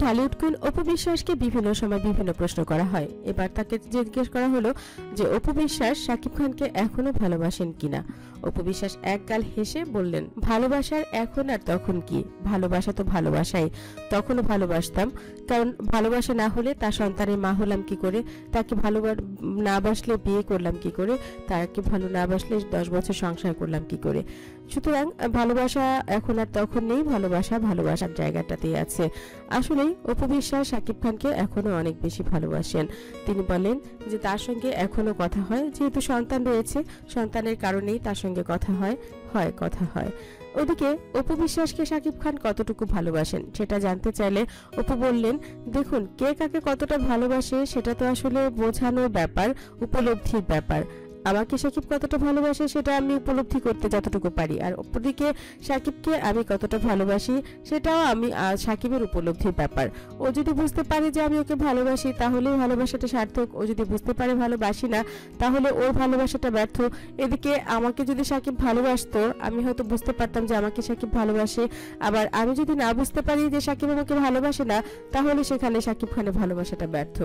Dhallywood queen Apu বিশ্বাসকে বিভিন্ন সময় বিভিন্ন প্রশ্ন করা হয়। এবার তাকে জিজ্ঞেস করা হলো যে অপু বিশ্বাস শাকিব খানকে এখনো ভালোবাসেন কিনা। অপু বিশ্বাস একগাল হেসে বললেন, ভালোবাসার এখন আর তখন কি, ভালোবাসা তো ভালোবাসাই, তখনও ভালোবাসতাম, কারণ ভালোবাসা না হলে তার সন্তানের মা হলাম কি করে, তাকে ভালো না বাসলে বিয়ে করলাম কি করে, তাকে ভালো না বাসলে 10 বছর সংসার করলাম কি করে। সুতরাং ভালোবাসা এখন আর তখন নেই, ভালোবাসা ভালোবাসার জায়গাটাতেই আছে। আসলেই অপু বিশ্বাস শাকিব খানকে এখনো অনেক বেশি ভালোবাসেন। তিনি বলেন যে তার সঙ্গে এখনো কথা হয়, যেহেতু সন্তান রয়েছে, সন্তানের কারণেই তার সঙ্গে কথা হয় কথা হয়। ওদিকে অপু বিশ্বাসকে শাকিব খান কতটুকু ভালোবাসেন সেটা জানতে চাইলে অপু বললেন, দেখুন কে কাকে কতটা ভালোবাসে সেটা তো আসলে বোঝানোর ব্যাপার, উপলব্ধির ব্যাপার। আমাকে শাকিব কতটা ভালোবাসে সেটা আমি উপলব্ধি করতে যতটুকু পারি, আর অপরদিকে শাকিবকে আমি কতটা ভালোবাসি সেটাও আমি শাকিবের উপলব্ধির ব্যাপার। ও যদি বুঝতে পারে যে আমি ওকে ভালোবাসি তাহলেই ভালোবাসাটা সার্থক, ও যদি বুঝতে পারে ভালোবাসি না তাহলে ওর ভালোবাসাটা ব্যর্থ। এদিকে আমাকে যদি শাকিব ভালোবাসতো আমি হয়তো বুঝতে পারতাম যে আমাকে শাকিব ভালোবাসে, আবার আমি যদি না বুঝতে পারি যে শাকিব আমাকে ভালোবাসে না তাহলে সেখানে শাকিব খানের ভালোবাসাটা ব্যর্থ।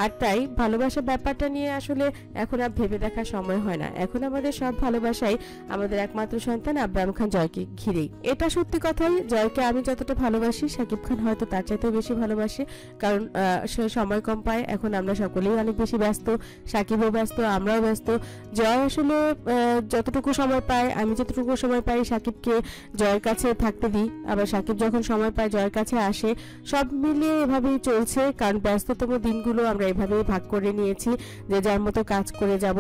আর তাই ভালোবাসার ব্যাপারটা নিয়ে আসলে এখন আর ভেবে দেখা সময় হয় না। এখন আমাদের সব ভালোবাসাই আমাদের একমাত্র সন্তান আব্রাহাম খান জয়কে ঘিরেই। এটা সত্যি কথাই, জয়কে আমি যতটা ভালোবাসি শাকিব খান হয়তো তার চাইতেও বেশি ভালোবাসে, কারণ সে সময় কম পায়। এখন আমরা সকলেই অনেক বেশি ব্যস্ত, শাকিবও ব্যস্ত, আমরাও ব্যস্ত। জয় আসলে যতটুকু সময় পায়, আমি যতটুকু সময় পাই শাকিবকে জয়ের কাছে থাকতে দিই, আবার শাকিব যখন সময় পায় জয়ের কাছে আসে। সব মিলিয়ে এভাবেই চলছে, কারণ ব্যস্ততম দিনগুলো আমরা এভাবেই ভাগ করে নিয়েছি যে যার মতো কাজ করে যাব।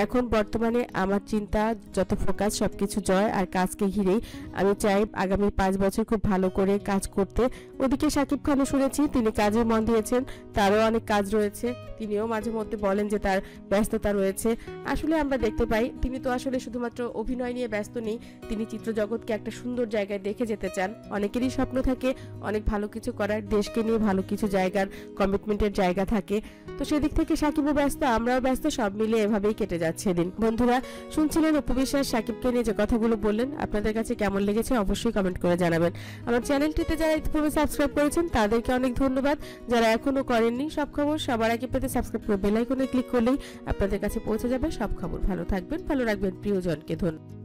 এখন বর্তমানে আমার চিন্তা যত ফোকাস সবকিছু জয় আর কাজকে ঘিরেই। আমি চাই আগামী 5 বছর খুব ভালো করে কাজ করতে। ওদিকে শাকিব খানও শুনেছি তিনি কাজে মন দিয়েছেন, তারও অনেক কাজ রয়েছে। তিনিও মাঝে মধ্যে বলেন যে তার ব্যস্ততা রয়েছে। আসলে আমরা দেখতে পাই তিনি তো আসলে শুধুমাত্র অভিনয় নিয়ে ব্যস্ত নেই, তিনি চিত্রজগৎকে একটা সুন্দর জায়গায় দেখে যেতে চান। অনেকেরই স্বপ্ন থাকে অনেক ভালো কিছু করার, দেশকে নিয়ে ভালো কিছু জায়গার কমিটমেন্টের জায়গা থাকে। তো সেদিক থেকে শাকিবও ব্যস্ত, আমরাও ব্যস্ত, সব মিলে এভাবেই কেটে যাচ্ছে দিন। বন্ধুরা শুনছিলেন অপু বিশ্বাস শাকিবকে নিয়ে যে কথাগুলো বললেন, আপনাদের কাছে কেমন লেগেছে অবশ্যই কমেন্ট করে জানাবেন। আমার চ্যানেলটিতে যারা ইতিপূর্বে সাবস্ক্রাইব করেছেন তাদেরকে অনেক ধন্যবাদ, যারা এখনো করেননি সব খবর সবার আগে পেতে সাবস্ক্রাইব করে বেল আইকনে ক্লিক করলেই আপনাদের কাছে পৌঁছে যাবে সব খবর। ভালো থাকবেন, ভালো রাখবেন প্রিয়জনকে। ধন্যবাদ।